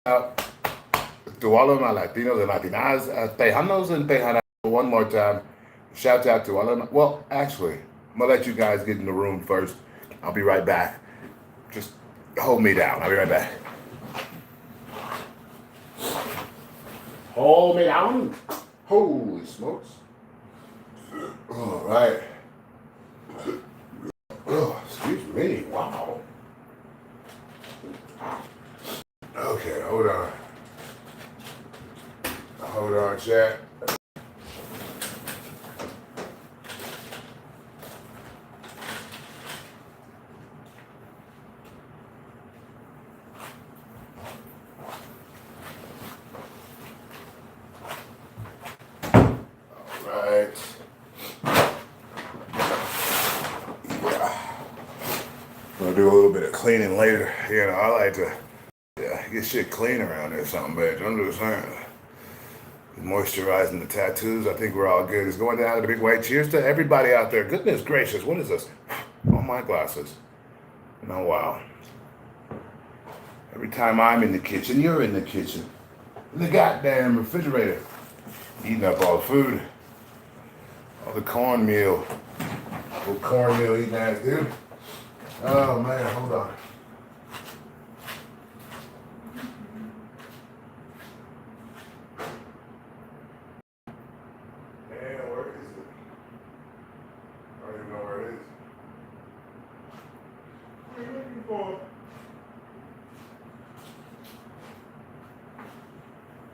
out to all of my Latinos and Latinas, Tejanos and Tejanas, one more time. Shout out to all of my, well, actually, I'm gonna let you guys get in the room first. I'll be right back. Just hold me down. I'll be right back. Hold me down. Holy smokes. All right. Oh, excuse me. Wow. Okay, hold on. Hold on, chat. Right. Yeah. Gonna do a little bit of cleaning later. You know, I like to get shit clean around there or something, bitch. I'm just saying. Moisturizing the tattoos. I think we're all good. It's going down to the big way. Cheers to everybody out there. Goodness gracious, what is this? Oh, my glasses. No, wow. Every time I'm in the kitchen, you're in the kitchen. In the goddamn refrigerator. Eating up all the food. All the cornmeal. Little cornmeal eating ass, dude. Oh, man, hold on.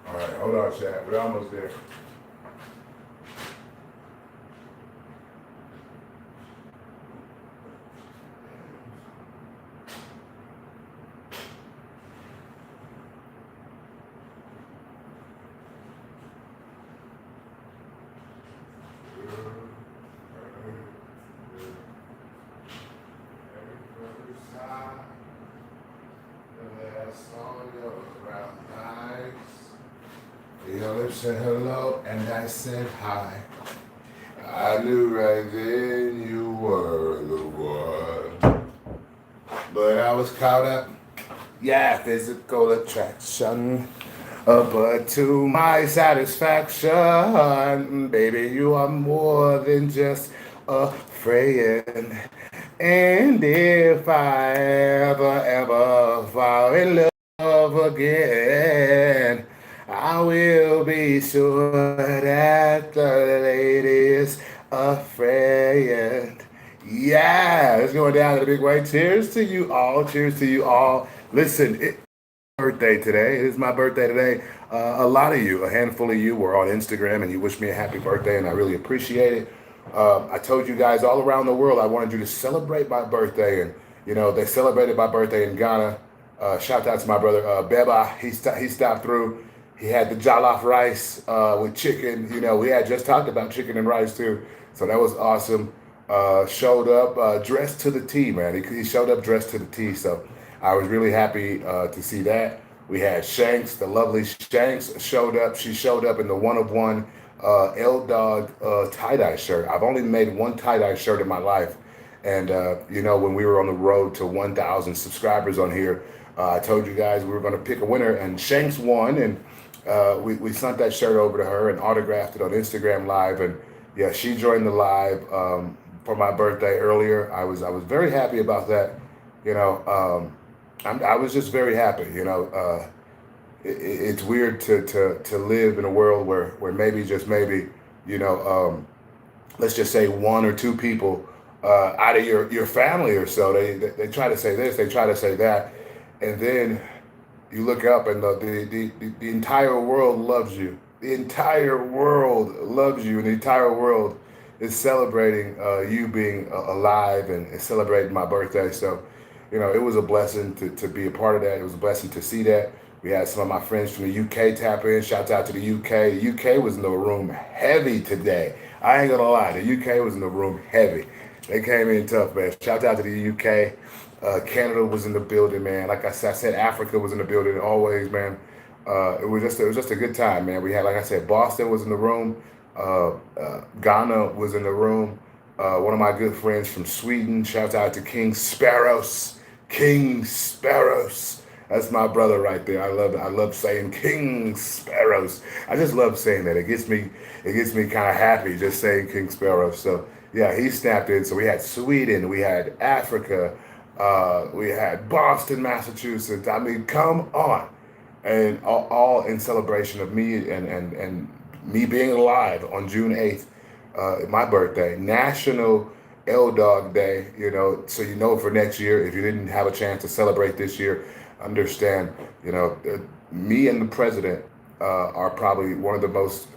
All right, hold on, chat. We're almost there. Your lips said hello and I said hi. I knew right then you were the one. But I was caught up, yeah, physical attraction. But to my satisfaction, baby, you are more than just a friend. And if I ever fall in love again, I will be sure that the lady is a friend. Yeah, it's going down to the big way. Cheers to you all. Cheers to you all. Listen, it's my birthday today. It is my birthday today. A lot of you, a handful of you, were on Instagram and you wished me a happy birthday, and I really appreciate it. I told you guys all around the world I wanted you to celebrate my birthday, and you know they celebrated my birthday in Ghana. Shout out to my brother Beba. He stopped through. He had the jollof rice with chicken. You know, we had just talked about chicken and rice too, so that was awesome. Showed up dressed to the T, man. He showed up dressed to the T, so I was really happy to see that. We had Shanks, the lovely Shanks, showed up. She showed up in the one of one L Dog tie-dye shirt. I've only made one tie-dye shirt in my life. And, you know, when we were on the road to 1,000 subscribers on here, I told you guys we were going to pick a winner, and Shanks won. And we sent that shirt over to her and autographed it on Instagram Live. And, yeah, she joined the live for my birthday earlier. I was very happy about that. You know, I was just very happy, you know. It's weird to live in a world where maybe, just maybe, you know, let's just say one or two people out of your family or so, they try to say this, they try to say that, and then you look up and the entire world loves you. The entire world loves you, and the entire world is celebrating you being alive and celebrating my birthday. So, you know, it was a blessing to be a part of that. It was a blessing to see that. We had some of my friends from the UK tap in. Shouts out to the UK. The UK was in the room heavy today. I ain't gonna lie, the UK was in the room heavy. They came in tough, man. Shout out to the UK. Canada was in the building, man. Like I said, Africa was in the building always, man. It was just a good time, man. We had, like I said, Boston was in the room. Ghana was in the room. One of my good friends from Sweden. Shout out to King Sparrows. King Sparrows. That's my brother right there. I love saying King Sparrows. I just love saying that. It gets me kind of happy just saying King Sparrows. So yeah, he snapped in. So we had Sweden, we had Africa, we had Boston, Massachusetts. I mean, come on, and all in celebration of me and me being alive on June 8th, my birthday, National L Dog Day. You know, so you know for next year, if you didn't have a chance to celebrate this year, understand. You know, me and the president are probably one of the most.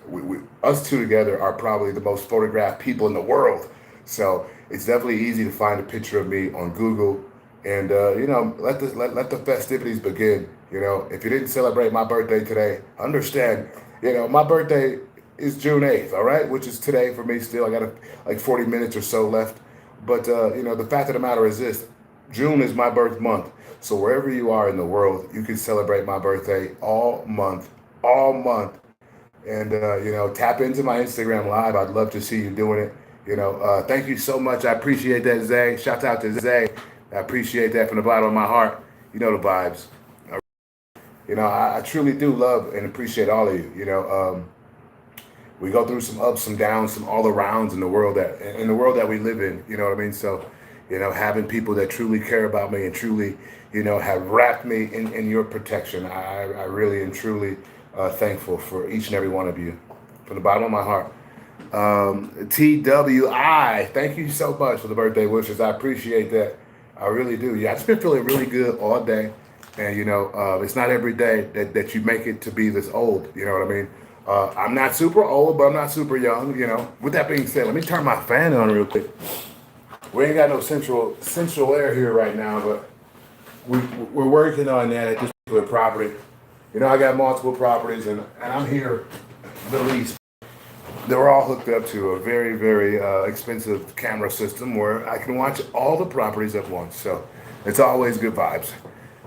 Us two together are probably the most photographed people in the world. So it's definitely easy to find a picture of me on Google, and you know, let the festivities begin. You know, if you didn't celebrate my birthday today, understand. You know, my birthday is June 8th. All right, which is today for me. Still, I got like 40 minutes or so left. But you know, the fact of the matter is this: June is my birth month. So wherever you are in the world, you can celebrate my birthday all month. And you know, tap into my Instagram live. I'd love to see you doing it. You know, thank you so much. I appreciate that, Zay. Shout out to Zay. I appreciate that from the bottom of my heart. You know the vibes. You know, I truly do love and appreciate all of you. You know, we go through some ups, some downs, some all arounds in the world that we live in. You know what I mean? So, you know, having people that truly care about me and truly, you know, have wrapped me in your protection. I really and truly thankful for each and every one of you from the bottom of my heart. TWI, thank you so much for the birthday wishes. I appreciate that. I really do. Yeah, I've just been feeling really good all day. And, you know, it's not every day that you make it to be this old. You know what I mean? I'm not super old, but I'm not super young. You know. With that being said, let me turn my fan on real quick. We ain't got no central air here right now, but we're working on that at this particular property. You know, I got multiple properties, and I'm here the least. They're all hooked up to a very, very expensive camera system where I can watch all the properties at once. So it's always good vibes.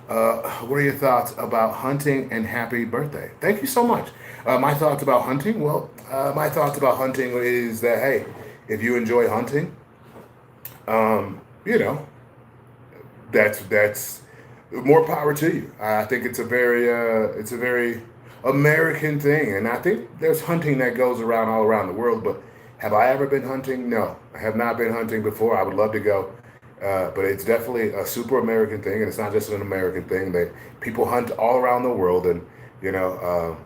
What are your thoughts about hunting and happy birthday? Thank you so much. My thoughts about hunting? Well, my thoughts about hunting is that, hey, if you enjoy hunting, you know, that's more power to you. I think it's a very American thing, and I think there's hunting that goes around all around the world. But have I ever been hunting? No, I have not been hunting before. I would love to go, but it's definitely a super American thing, and it's not just an American thing. That people hunt all around the world, and you know,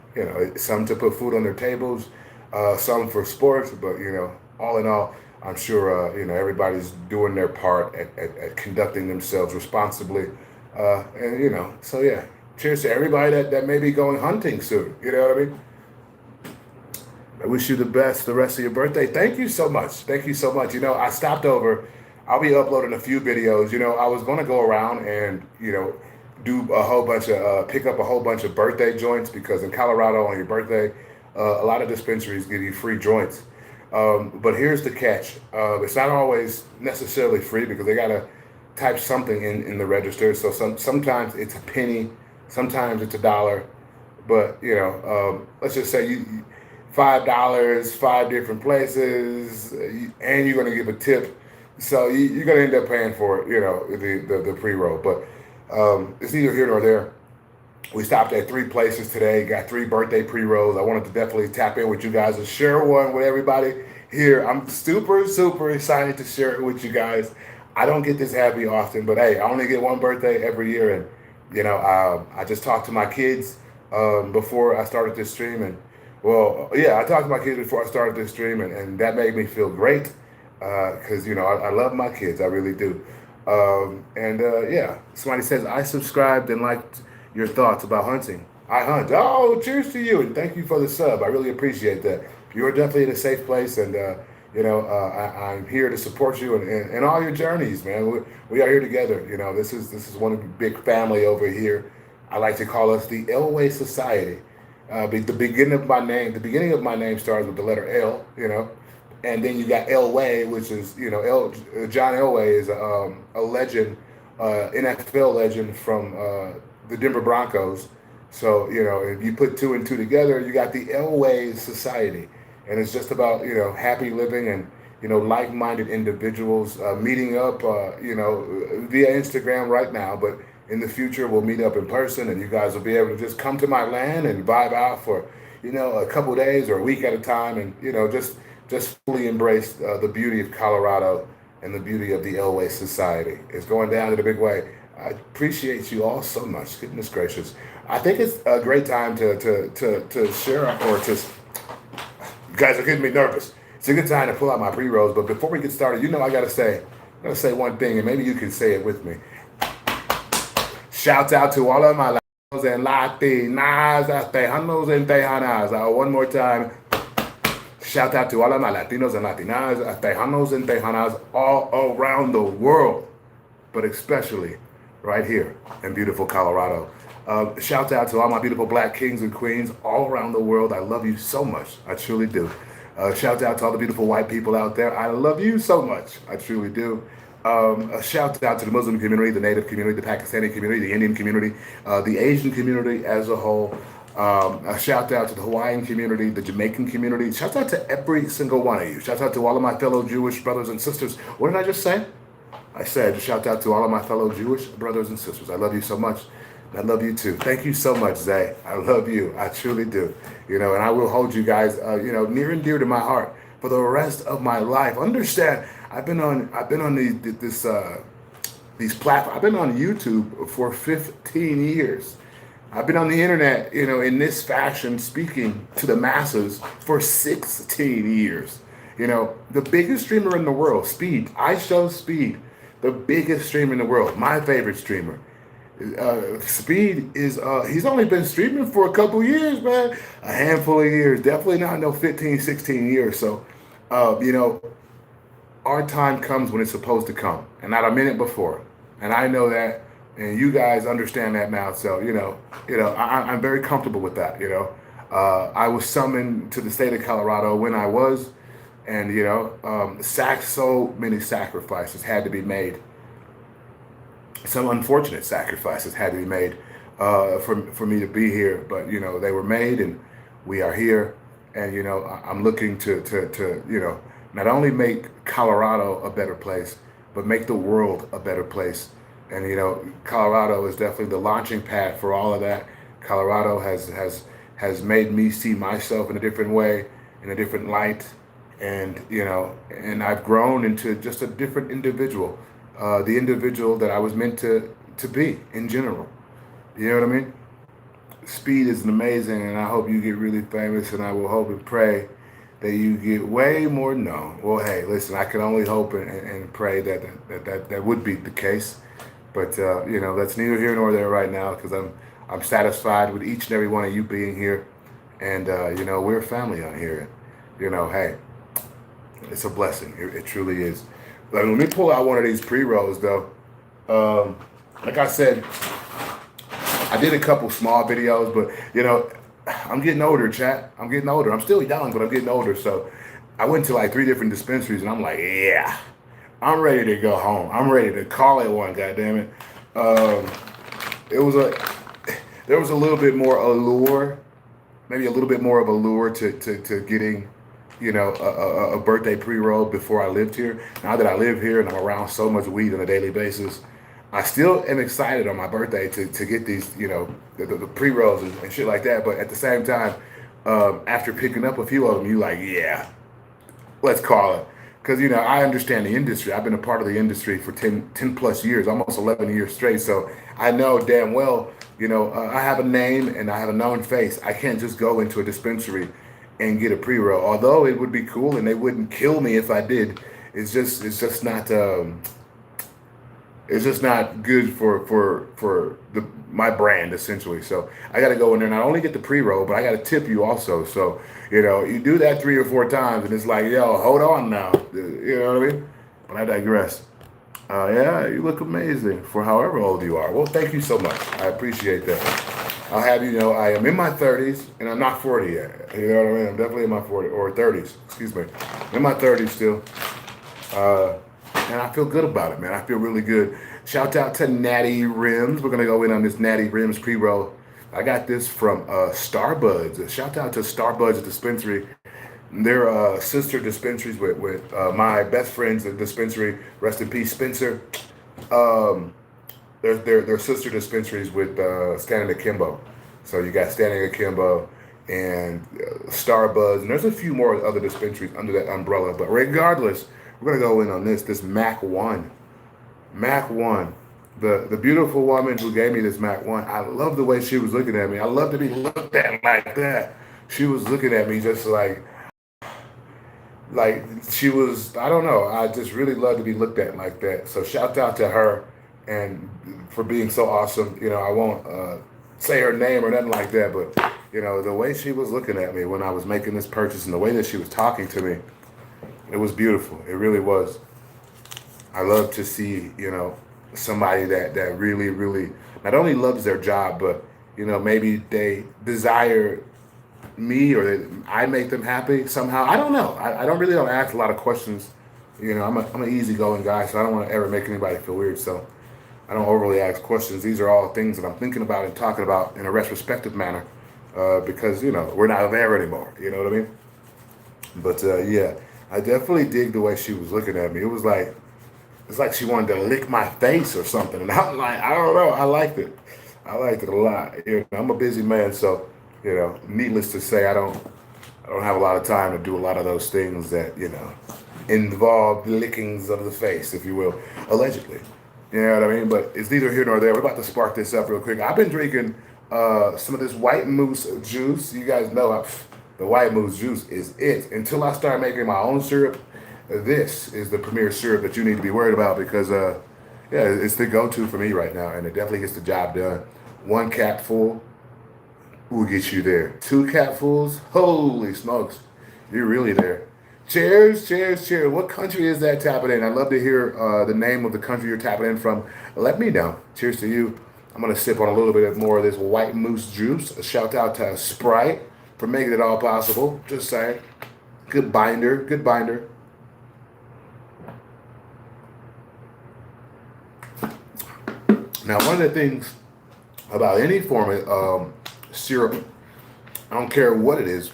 some to put food on their tables, some for sports. But you know, all in all, I'm sure you know everybody's doing their part at conducting themselves responsibly, and you know, so yeah. Cheers to everybody that may be going hunting soon. You know what I mean? I wish you the best the rest of your birthday. Thank you so much. Thank you so much. You know, I stopped over. I'll be uploading a few videos. You know, I was going to go around and, you know, do a whole bunch of, pick up a whole bunch of birthday joints because in Colorado on your birthday, a lot of dispensaries give you free joints. But here's the catch. It's not always necessarily free because they got to type something in the register. So sometimes it's a penny, sometimes it's $1. But you know, let's just say $5, 5 different places, and you're gonna give a tip, so you're gonna end up paying for it. You know, the pre roll. But it's neither here nor there. We stopped at 3 places today. Got 3 birthday pre rolls. I wanted to definitely tap in with you guys and share one with everybody here. I'm super excited to share it with you guys. I don't get this happy often, but hey, I only get one birthday every year, and you know, I just talked to my kids before I started this stream, and well, yeah, I talked to my kids before I started this stream, and that made me feel great because you know I love my kids, I really do. And yeah, somebody says I subscribed and liked your thoughts about hunting. I hunt. Oh, cheers to you, and thank you for the sub. I really appreciate that. You're definitely in a safe place, and you know, I'm here to support you and all your journeys, man. We are here together. You know, this is one big family over here. I like to call us the Elway Society. The beginning of my name starts with the letter L. You know, and then you got Elway, which is you know John Elway is a legend, NFL legend from the Denver Broncos. So you know, if you put two and two together, you got the Elway Society, and it's just about you know happy living and you know like-minded individuals meeting up you know via Instagram right now, but in the future we'll meet up in person, and you guys will be able to just come to my land and vibe out for, a couple days or a week at a time, and just fully embrace the beauty of Colorado and the beauty of the Elway Society. It's going down in a big way. I appreciate you all so much. Goodness gracious. I think it's a great time to share, or to, you guys are getting me nervous. It's a good time to pull out my pre-rolls, but before we get started, I gotta say one thing, and maybe you can say it with me. Shout out to all of my Latinos and Latinas, Tejanos and Tejanas. One more time. Shout out to all of my Latinos and Latinas, Tejanos and Tejanas all around the world, but especially right here in beautiful Colorado. Shout out to all my beautiful black kings and queens all around the world. I love you so much. I truly do. Shout out to all the beautiful white people out there. I love you so much. I truly do. A shout out to the Muslim community, the Native community, the Pakistani community, the Indian community, the Asian community as a whole. A shout out to the Hawaiian community, the Jamaican community. Shout out to every single one of you. Shout out to all of my fellow Jewish brothers and sisters. What did I just say? I said shout out to all of my fellow Jewish brothers and sisters. I love you so much. I love you too. Thank you so much, Zay. I love you. I truly do. And I will hold you guys, near and dear to my heart for the rest of my life. Understand? I've been on these platforms. I've been on YouTube for 15 years. I've been on the internet, in this fashion, speaking to the masses for 16 years. The biggest streamer in the world, Speed. I show Speed, the biggest streamer in the world. My favorite streamer. Speed is he's only been streaming for a couple years, man. A handful of years. Definitely not no 15, 16 years. So, our time comes when it's supposed to come, and not a minute before. And I know that, and you guys understand that now. So, I'm very comfortable with that. I was summoned to the state of Colorado when I was, and so many sacrifices had to be made. Some unfortunate sacrifices had to be made for me to be here, but they were made, and we are here. And I'm looking to not only make Colorado a better place, but make the world a better place. And Colorado is definitely the launching pad for all of that. Colorado has made me see myself in a different way, in a different light, and and I've grown into just a different individual. The individual that I was meant to be in general. You know what I mean? Speed is amazing, and I hope you get really famous, and I will hope and pray that you get way more known. Well, hey, listen, I can only hope and pray that would be the case. But that's neither here nor there right now, because I'm satisfied with each and every one of you being here, and we're a family on here. Hey, it's a blessing. It truly is. Let me pull out one of these pre-rolls, though. Like I said, I did a couple small videos, but, I'm getting older, chat. I'm getting older. I'm still young, but I'm getting older. So I went to like 3 different dispensaries, and I'm like, yeah, I'm ready to go home. I'm ready to call it one, goddammit. There was a little bit more allure, maybe a little bit more of allure to getting a birthday pre-roll before I lived here. Now that I live here and I'm around so much weed on a daily basis, I still am excited on my birthday to get these, the pre-rolls and shit like that. But at the same time, after picking up a few of them, you like, yeah, let's call it. Because, I understand the industry. I've been a part of the industry for 10 plus years, almost 11 years straight. So I know damn well, I have a name and I have a known face. I can't just go into a dispensary and get a pre-roll. Although it would be cool and they wouldn't kill me if I did. It's just not good for my brand, essentially. So I got to go in there, not only get the pre-roll, but I got to tip you also. So you do that 3 or 4 times, and it's like, yo, hold on now. You know what I mean? But I digress. Yeah, you look amazing for however old you are. Well, thank you so much. I appreciate that. I'll have you know, I am in my 30s, and I'm not 40 yet. You know what I mean? I'm definitely in my 40s, or 30s, excuse me. I'm in my 30s still. And I feel good about it, man. I feel really good. Shout out to Natty Rims. We're going to go in on this Natty Rims pre-roll. I got this from Starbuds. Shout out to Starbuds Dispensary. They're sister dispensaries with my best friend's dispensary. Rest in peace, Spencer. they're sister dispensaries with Standing Akimbo. So you got Standing Akimbo and Starbuds, and there's a few more other dispensaries under that umbrella. But regardless, we're gonna go in on this Mac One. Mac One. The beautiful woman who gave me this Mac One, I love the way she was looking at me. I love to be looked at like that. She was looking at me just like she was, I don't know, I just really love to be looked at like that. So shout out to her and for being so awesome. I won't say her name or nothing like that, but the way she was looking at me when I was making this purchase and the way that she was talking to me, it was beautiful. It really was. I love to see, somebody that really, really not only loves their job, but maybe they desire me or I make them happy somehow. I don't know. I don't ask a lot of questions. I'm an easygoing guy, so I don't want to ever make anybody feel weird. So I don't overly ask questions. These are all things that I'm thinking about and talking about in a retrospective manner, because we're not there anymore. You know what I mean? But yeah, I definitely dig the way she was looking at me. It's like she wanted to lick my face or something, and I'm like, I don't know. I liked it. I liked it a lot. I'm a busy man, so needless to say, I don't have a lot of time to do a lot of those things that involve lickings of the face, if you will, allegedly. You know what I mean? But it's neither here nor there. We're about to spark this up real quick. I've been drinking some of this White Moose juice. You guys know the White Moose juice is it. Until I start making my own syrup, this is the premier syrup that you need to be worried about because, yeah, it's the go-to for me right now, and it definitely gets the job done. One capful will get you there. Two capfuls, holy smokes, you're really there. Cheers, cheers, cheers. What country is that tapping in? I'd love to hear the name of the country you're tapping in from. Let me know. Cheers to you. I'm going to sip on a little bit more of this White Moose juice. A shout out to Sprite for making it all possible. Just saying. Good binder, good binder. Now, one of the things about any form of syrup, I don't care what it is,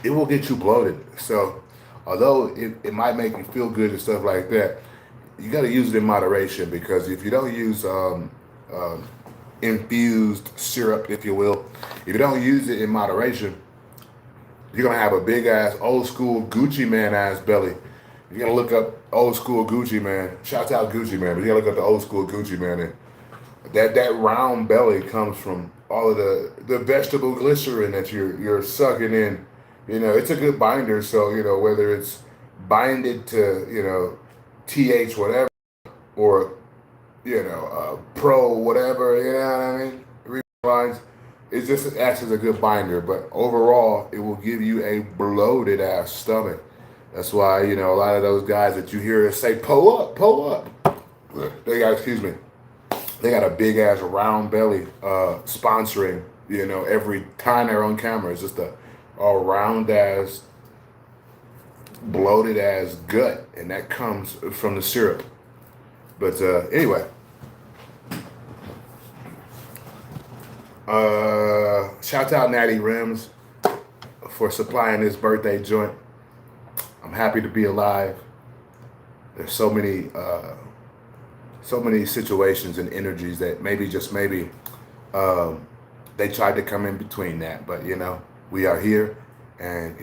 it will get you bloated. So, although it might make you feel good and stuff like that, you got to use it in moderation because if you don't use infused syrup, if you will, if you don't use it in moderation, you're going to have a big ass, old school Gucci man ass belly. You're going to look up old school Gucci man. Shout out Gucci man, but you got to look up the old school Gucci man. And that round belly comes from all of the vegetable glycerin that you're sucking in. It's a good binder, so whether it's binded to th whatever or pro whatever, you know what I mean, lines, it just acts as a good binder, but overall it will give you a bloated ass stomach. That's why a lot of those guys that you hear say pull up, they got a big ass round belly sponsoring every time they're on camera. It's just a round ass bloated ass gut, and that comes from the syrup. But anyway, shout out Natty Rims for supplying this birthday joint. I'm happy to be alive. There's so many situations and energies that maybe they tried to come in between that, but we are here, and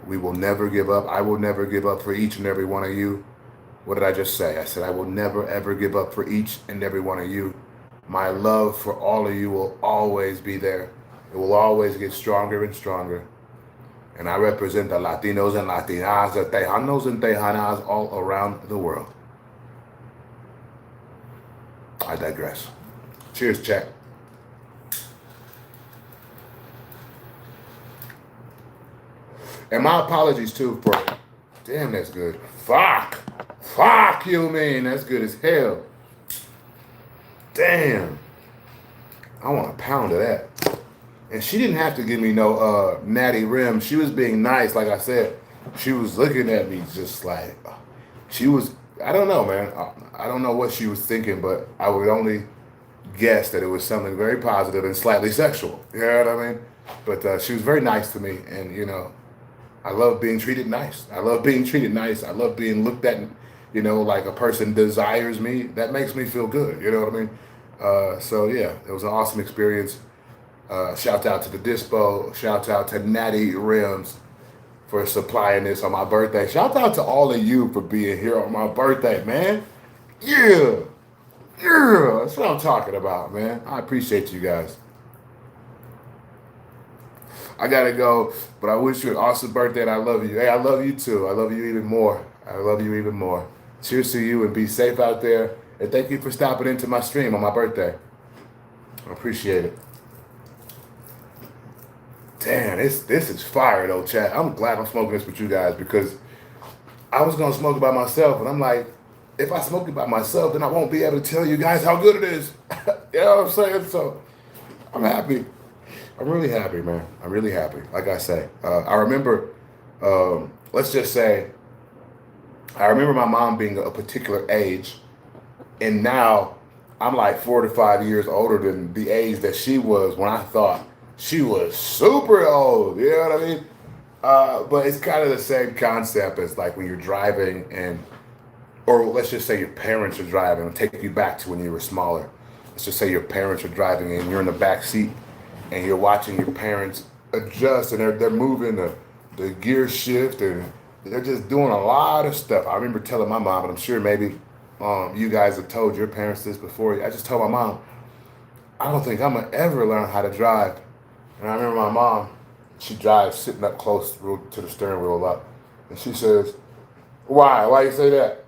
we will never give up. I will never give up for each and every one of you. What did I just say? I said I will never ever give up for each and every one of you. My love for all of you will always be there. It will always get stronger and stronger. And I represent the Latinos and Latinas, the Tejanos and Tejanas all around the world. I digress. Cheers, chat. And my apologies too for, damn, that's good. Fuck you, man. That's good as hell. Damn. I want a pound of that. And she didn't have to give me no natty rim. She was being nice, like I said. She was looking at me just like, she was, I don't know, man. I don't know what she was thinking, but I would only guess that it was something very positive and slightly sexual. You know what I mean? But she was very nice to me, and I love being treated nice. I love being treated nice. I love being looked at, like a person desires me. That makes me feel good. You know what I mean? So yeah, it was an awesome experience. Shout out to the Dispo. Shout out to Natty Rims for supplying this on my birthday. Shout out to all of you for being here on my birthday, man. Yeah, yeah, that's what I'm talking about, man. I appreciate you guys. I gotta go, but I wish you an awesome birthday and I love you. Hey, I love you too. I love you even more. I love you even more. Cheers to you and be safe out there. And thank you for stopping into my stream on my birthday. I appreciate it. Damn, this is fire though, chat. I'm glad I'm smoking this with you guys because I was gonna smoke it by myself, and I'm like, if I smoke it by myself, then I won't be able to tell you guys how good it is. You know what I'm saying? So I'm happy. I'm really happy, man. I'm really happy. Like I say, I remember. Let's just say, I remember my mom being a particular age, and now I'm like 4 to 5 years older than the age that she was when I thought she was super old. You know what I mean? But it's kind of the same concept as like when you're driving and, or let's just say your parents are driving and take you back to when you were smaller. Let's just say your parents are driving and you're in the back seat and you're watching your parents adjust and they're moving the gear shift and they're just doing a lot of stuff. I remember telling my mom, and I'm sure maybe you guys have told your parents this before. I just told my mom, I don't think I'm gonna ever learn how to drive. And I remember my mom, she drives sitting up close to the steering wheel up, and she says, "Why? Why you say that?"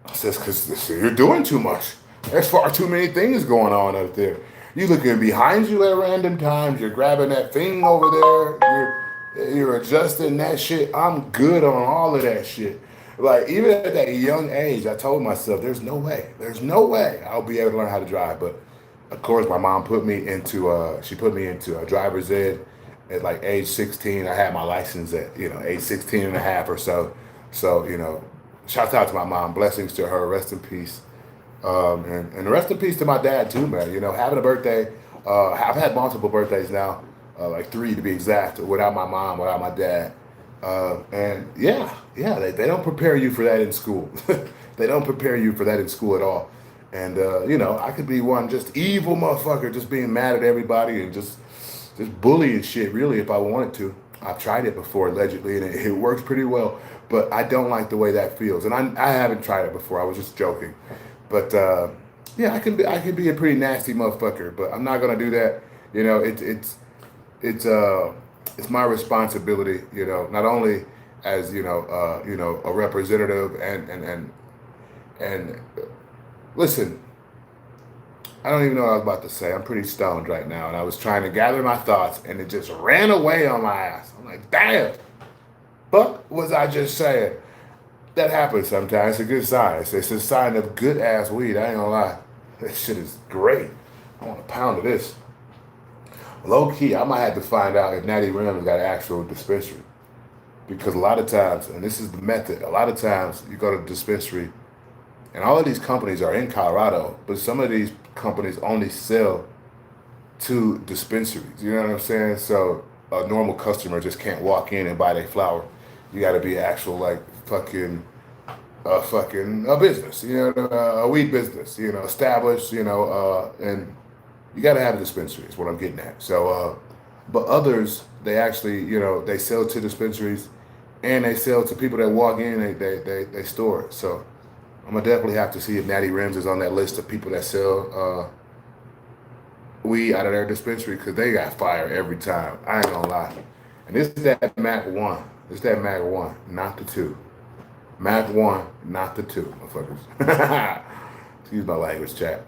I says, "Cause you're doing too much. There's far too many things going on out there. You looking behind you at random times. You're grabbing that thing over there. You're adjusting that shit. I'm good on all of that shit. Like even at that young age, I told myself, there's no way I'll be able to learn how to drive. But of course, my mom put me into she put me into a driver's ed at like age 16. I had my license at age 16 and a half or so. So shouts out to my mom. Blessings to her. Rest in peace. And rest in peace to my dad too, man. Having a birthday. I've had multiple birthdays now, like 3 to be exact, without my mom, without my dad. And yeah, they don't prepare you for that in school. They don't prepare you for that in school at all. And I could be one just evil motherfucker, just being mad at everybody and just bullying shit. Really, if I wanted to, I've tried it before allegedly, and it works pretty well. But I don't like the way that feels, and I haven't tried it before. I was just joking, but yeah, I can be a pretty nasty motherfucker. But I'm not gonna do that. It's my responsibility. Not only as a representative and listen. I don't even know what I was about to say. I'm pretty stoned right now, and I was trying to gather my thoughts, and it just ran away on my ass. I'm like, damn, what was I just saying? That happens sometimes. It's a good sign. It's a sign of good ass weed. I ain't gonna lie. This shit is great. I want a pound of this. Low key, I might have to find out if Natty Rim got an actual dispensary. Because a lot of times, and this is the method, a lot of times you go to the dispensary, and all of these companies are in Colorado, but some of these companies only sell to dispensaries. You know what I'm saying? So a normal customer just can't walk in and buy their flower. You got to be actual like fucking a business. A weed business. Established. And you got to have a dispensary. Is what I'm getting at. So, but others they actually they sell to dispensaries, and they sell to people that walk in. They store it. So I'm gonna definitely have to see if Natty Rims is on that list of people that sell weed out of their dispensary because they got fire every time. I ain't gonna lie. And this is that Mac One. This is that Mac One, not the two. Mac One, not the two, motherfuckers. Excuse my language, chat.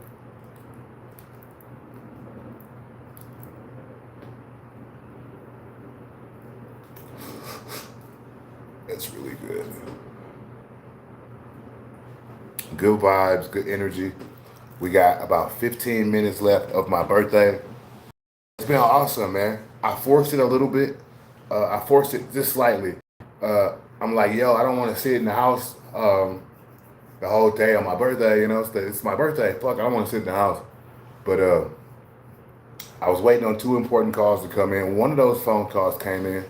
That's really good. Good vibes, good energy. We got about 15 minutes left of my birthday. It's been awesome, man. I forced it a little bit. I forced it just slightly. I'm like, yo, I don't want to sit in the house the whole day on my birthday. It's my birthday. Fuck, I don't want to sit in the house. But I was waiting on 2 important calls to come in. One of those phone calls came in.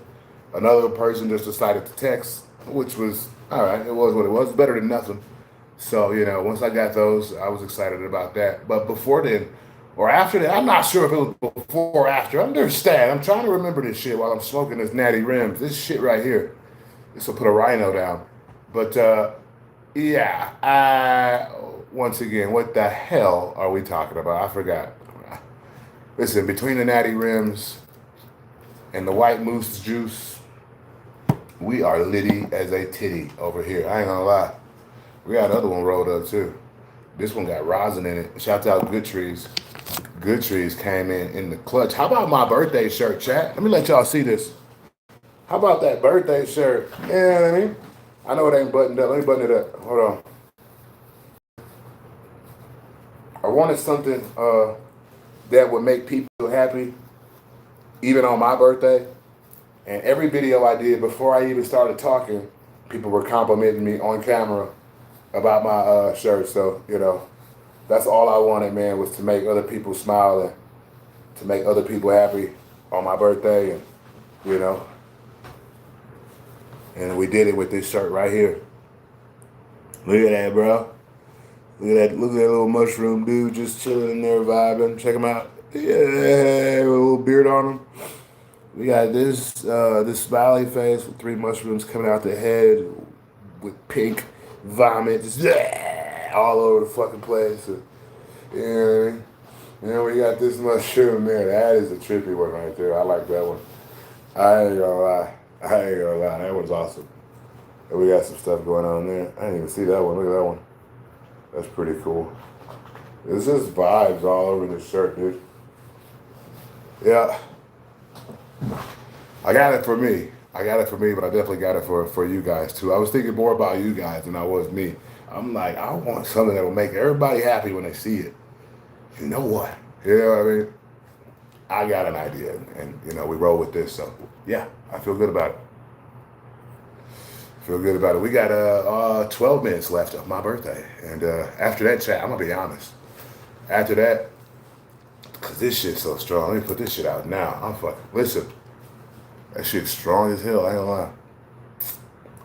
Another person just decided to text, which was all right. It was what it was. Better than nothing. So, once I got those, I was excited about that. But before then, or after that, I'm not sure if it was before or after. Understand, I'm trying to remember this shit while I'm smoking this Natty Rims. This shit right here. This will put a rhino down. But yeah, once again, what the hell are we talking about? I forgot. Listen, between the Natty Rims and the White Moose juice, we are litty as a titty over here. I ain't gonna lie. We got another one rolled up too. This one got rosin in it. Shout out Good Trees. Good Trees came in the clutch. How about my birthday shirt, chat? Let me let y'all see this. How about that birthday shirt? You know what I mean? I know it ain't buttoned up. Let me button it up. Hold on. I wanted something that would make people happy, even on my birthday. And every video I did before I even started talking, people were complimenting me on camera about my shirt. So, that's all I wanted, man, was to make other people smile and to make other people happy on my birthday. And, you know, and we did it with this shirt right here. Look at that, bro. Look at that little mushroom dude just chilling in there vibing. Check him out. Yeah, with a little beard on him. We got this smiley face with 3 mushrooms coming out the head with pink vomit just all over the fucking place. And, you know what I mean? And then we got this mushroom there. That is a trippy one right there. I like that one. I ain't gonna lie. That one's awesome. And we got some stuff going on there. I didn't even see that one. Look at that one. That's pretty cool. It's just vibes all over this shirt, dude. Yeah. I got it for me. But I definitely got it for you guys too. I was thinking more about you guys than I was me. I'm like, I want something that will make everybody happy when they see it. You know what? You know what I mean? I got an idea, and we roll with this. So yeah, I feel good about it. We got 12 minutes left of my birthday, and after that chat, I'm gonna be honest. After that, cause this shit's so strong. Let me put this shit out now. I'm fucking listen. That shit's strong as hell. I ain't gonna lie.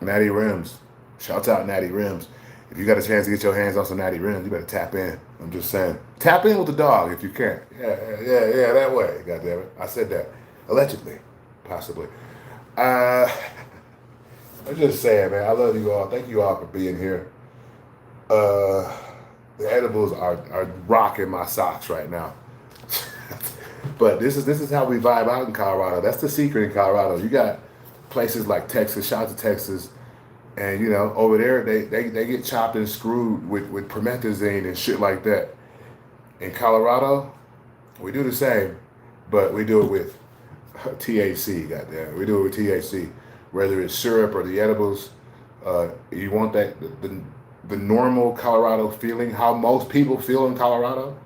Natty Rims. Shout out Natty Rims. If you got a chance to get your hands on some Natty Rims, you better tap in. I'm just saying. Tap in with the dog if you can. Yeah, that way. God damn it. I said that. Allegedly. Possibly. I'm just saying, man. I love you all. Thank you all for being here. The edibles are rocking my socks right now. But this is how we vibe out in Colorado. That's the secret in Colorado. You got places like Texas, shout out to Texas, and over there they get chopped and screwed with promethazine and shit like that. In Colorado, we do the same, but we do it with THC. Goddamn, we do it with THC. Whether it's syrup or the edibles, you want that the normal Colorado feeling, how most people feel in Colorado.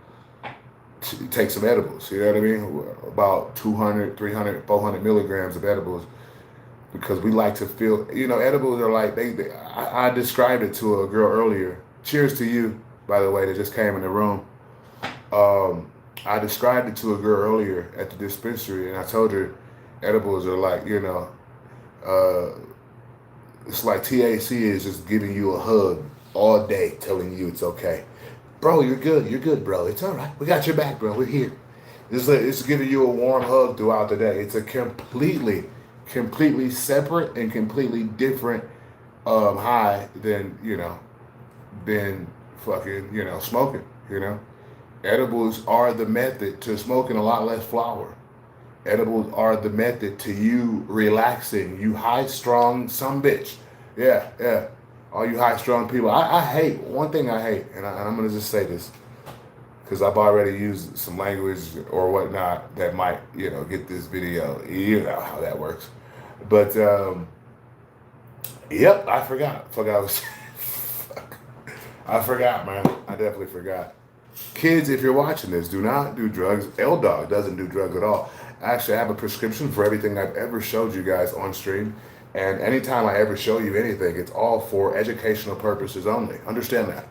Take some edibles, you know what I mean? About 200, 300, 400 milligrams of edibles, because we like to feel, edibles are like, I described it to a girl earlier. Cheers to you, by the way, that just came in the room. I described it to a girl earlier at the dispensary, and I told her edibles are like, it's like THC is just giving you a hug all day, telling you it's okay. Bro, you're good, bro. It's all right. We got your back, bro. We're here. It's giving you a warm hug throughout the day. It's a completely separate and completely different high than fucking smoking. Edibles are the method to smoking a lot less flour. Edibles are the method to you relaxing. You high strung some bitch. Yeah. All you high-strung people, I hate, one thing I hate, and I'm going to just say this, because I've already used some language or whatnot that might, get this video, you know how that works. But, yep, I forgot. I forgot, man. I definitely forgot. Kids, if you're watching this, do not do drugs. L-Dog doesn't do drugs at all. Actually, I have a prescription for everything I've ever showed you guys on stream. And anytime I ever show you anything, it's all for educational purposes only. Understand that.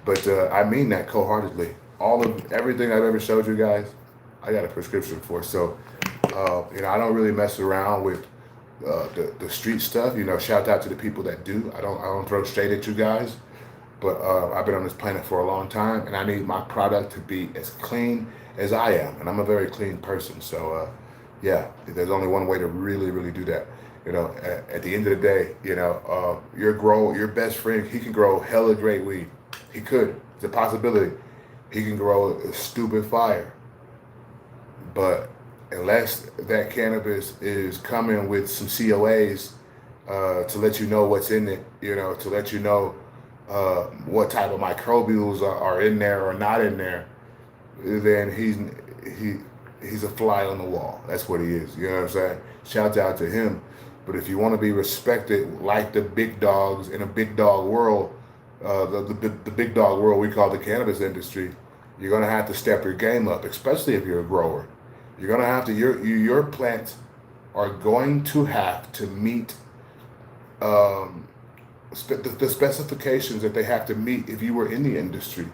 But I mean that cold-heartedly. Everything I've ever showed you guys, I got a prescription for. So, I don't really mess around with the street stuff. Shout out to the people that do. I don't throw shade at you guys. But I've been on this planet for a long time, and I need my product to be as clean as I am, and I'm a very clean person. So, yeah, there's only one way to really, really do that. At the end of the day, your best friend, he can grow hella great weed. He could. It's a possibility. He can grow a stupid fire, but unless that cannabis is coming with some COAs to let you know what's in it, to let you know what type of microbials are in there or not in there, then he's a fly on the wall. That's what he is. You know what I'm saying? Shout out to him. But if you want to be respected like the big dogs in a big dog world, the big dog world we call the cannabis industry, you're gonna have to step your game up, especially if you're a grower. You're gonna have to your plants are going to have to meet um, the specifications that they have to meet if you were in the industry.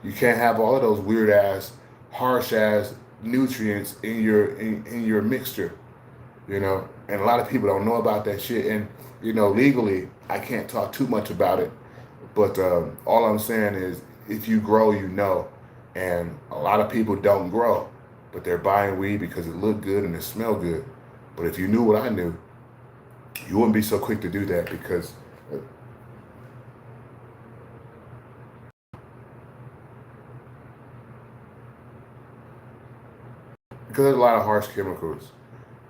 You can't have all of those weird ass, harsh ass nutrients in your mixture, And a lot of people don't know about that shit. And legally, I can't talk too much about it. But all I'm saying is, if you grow, and a lot of people don't grow, but they're buying weed because it looked good and it smelled good. But if you knew what I knew, you wouldn't be so quick to do that because there's a lot of harsh chemicals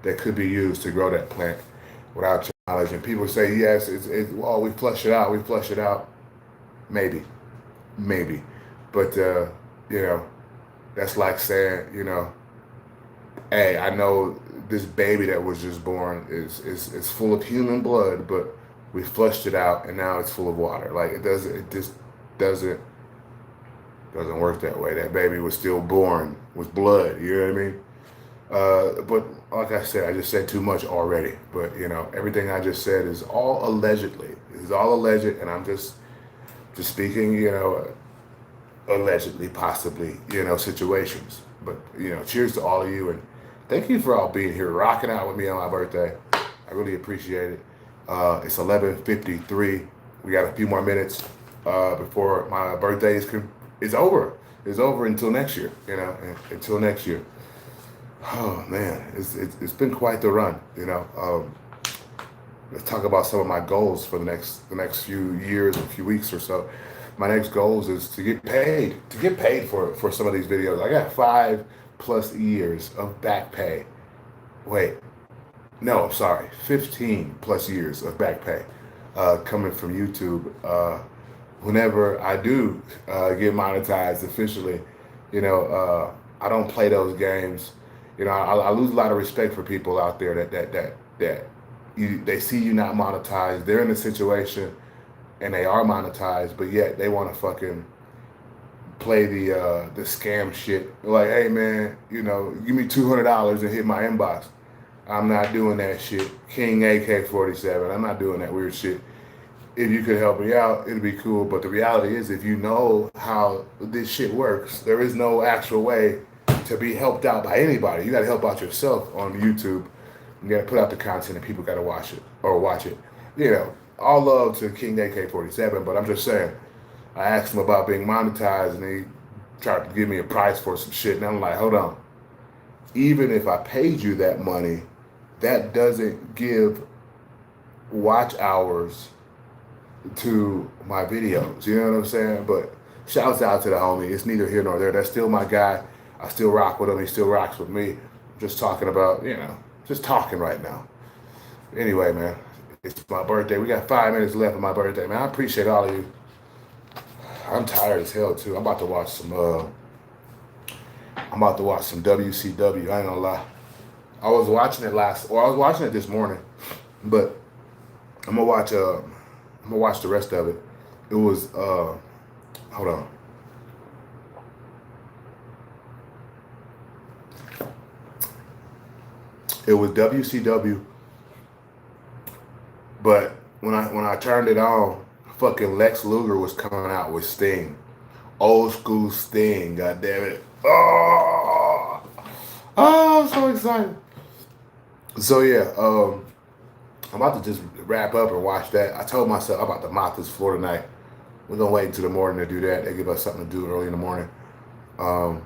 that could be used to grow that plant without your knowledge. And people say, yes, well, we flush it out, we flush it out. Maybe, maybe. But, you know, that's like saying, hey, I know this baby that was just born is full of human blood, but we flushed it out and now it's full of water. Like it just doesn't doesn't work that way. That baby was still born with blood. You know what I mean? But like I said, I just said too much already. But everything I just said is all allegedly. It's all alleged, and I'm just speaking. Allegedly, possibly. Situations. But cheers to all of you, and thank you for all being here, rocking out with me on my birthday. I really appreciate it. It's 11:53. We got a few more minutes before my birthday is over. It's over until next year. Until next year. Oh man, it's been quite the run. Let's talk about some of my goals for the next few years, a few weeks or so. My next goals is to get paid. To get paid for some of these videos. I got 5+ years of back pay. Wait, no, I'm sorry, 15+ years of back pay coming from YouTube. Whenever I do get monetized officially, I don't play those games. I lose a lot of respect for people out there that they see you not monetized. They're in a situation and they are monetized, but yet they want to fucking play the scam shit. Like, hey man, give me $200 and hit my inbox. I'm not doing that shit. King AK-47. I'm not doing that weird shit. If you could help me out, it'd be cool. But the reality is, if you know how this shit works, there is no actual way to be helped out by anybody. You got to help out yourself on YouTube. You got to put out the content, and people got to watch it or watch it. All love to King AK-47, but I'm just saying. I asked him about being monetized, and he tried to give me a price for some shit, and I'm like, hold on. Even if I paid you that money, that doesn't give watch hours to my videos. You know what I'm saying? But shouts out to the homie. It's neither here nor there. That's still my guy. I still rock with him. He still rocks with me. Just talking about, just talking right now. Anyway, man, it's my birthday. We got 5 minutes left of my birthday, man. I appreciate all of you. I'm tired as hell too. I'm about to watch some WCW. I ain't gonna lie. I was watching it this morning, but I'm gonna watch the rest of it. It was hold on. It was WCW, but when I turned it on, fucking Lex Luger was coming out with Sting. Old school Sting, god damn it. Oh, I'm so excited. So yeah, I'm about to just wrap up and watch that. I told myself I'm about to mop this floor tonight We're gonna wait until the morning to do that. They give us something to do early in the morning. Um,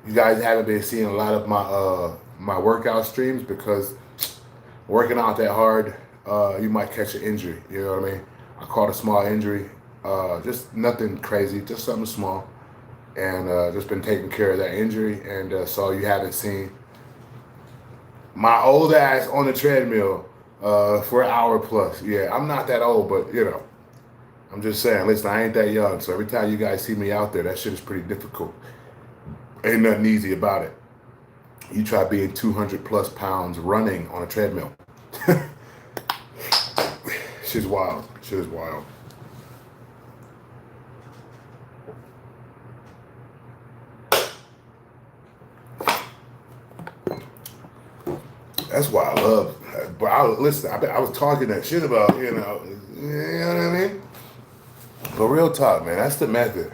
you guys haven't been seeing a lot of my workout streams because working out that hard, you might catch an injury. You know what I mean? I caught a small injury, just nothing crazy, just something small, and just been taking care of that injury. And so you haven't seen my old ass on the treadmill for an hour plus. Yeah, I'm not that old, but you know, I'm just saying. Listen, I ain't that young, so every time you guys see me out there, that shit is pretty difficult. Ain't nothing easy about it. You try being 200 plus pounds running on a treadmill. Shit's wild. Shit is wild. That's why I love. But listen. I was talking that shit about you know what I mean. But real talk, man. That's the method.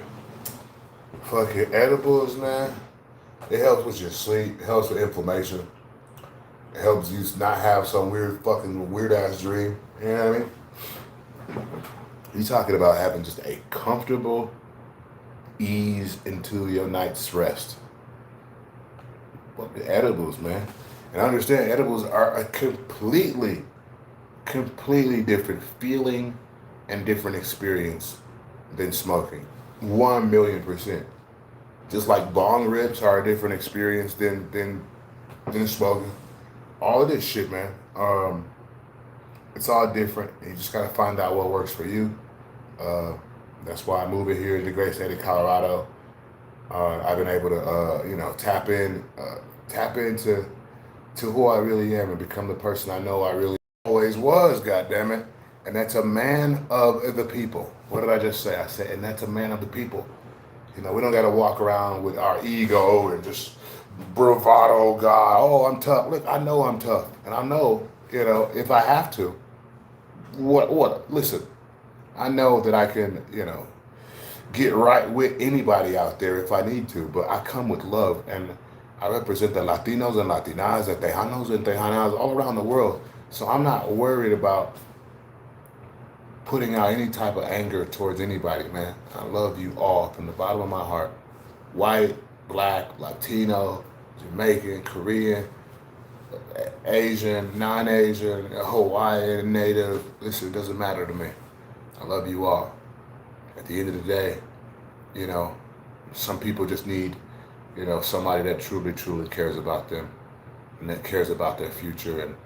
Fucking edibles, man. It helps with your sleep. It helps with inflammation. It helps you not have some weird ass dream. You know what I mean? You talking about having just a comfortable ease into your night's rest. Well, the edibles, man. And I understand edibles are a completely different feeling and different experience than smoking. 1,000,000%. Just like bong rips are a different experience than smoking. All of this shit, man. It's all different. You just gotta find out what works for you. That's why I moved here in the great state of Colorado. I've been able to, tap into who I really am and become the person I know I really always was. God damn it! And that's a man of the people. What did I just say? I said, and that's a man of the people. You know, we don't gotta walk around with our ego and just bravado guy. Oh, I'm tough. Look, I know I'm tough, and I know, if I have to. What? Listen. I know that I can, get right with anybody out there if I need to, but I come with love, and I represent the Latinos and Latinas, the Tejanos and Tejanas all around the world. So I'm not worried about putting out any type of anger towards anybody, man. I love you all from the bottom of my heart. White, black, Latino, Jamaican, Korean, Asian, non-Asian, Hawaiian, Native. Listen, it doesn't matter to me. I love you all. At the end of the day, some people just need, somebody that truly cares about them and that cares about their future and,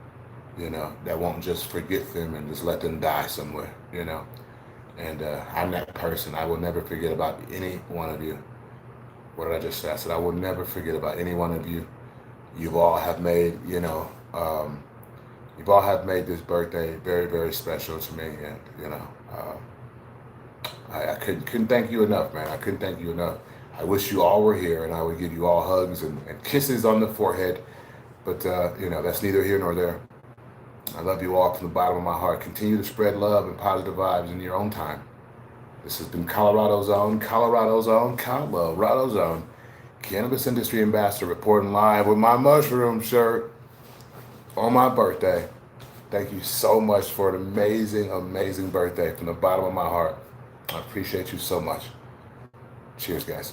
that won't just forget them and just let them die somewhere, And I'm that person. I will never forget about any one of you. What did I just say? I said I will never forget about any one of you. You've all have made, you've all have made this birthday very, very special to me, and I couldn't thank you enough, man. I couldn't thank you enough. I wish you all were here, and I would give you all hugs and kisses on the forehead, but that's neither here nor there. I love you all from the bottom of my heart. Continue to spread love and positive vibes in your own time. This has been Colorado's own Cannabis Industry Ambassador reporting live with my mushroom shirt on my birthday. Thank you so much for an amazing, amazing birthday from the bottom of my heart. I appreciate you so much. Cheers, guys.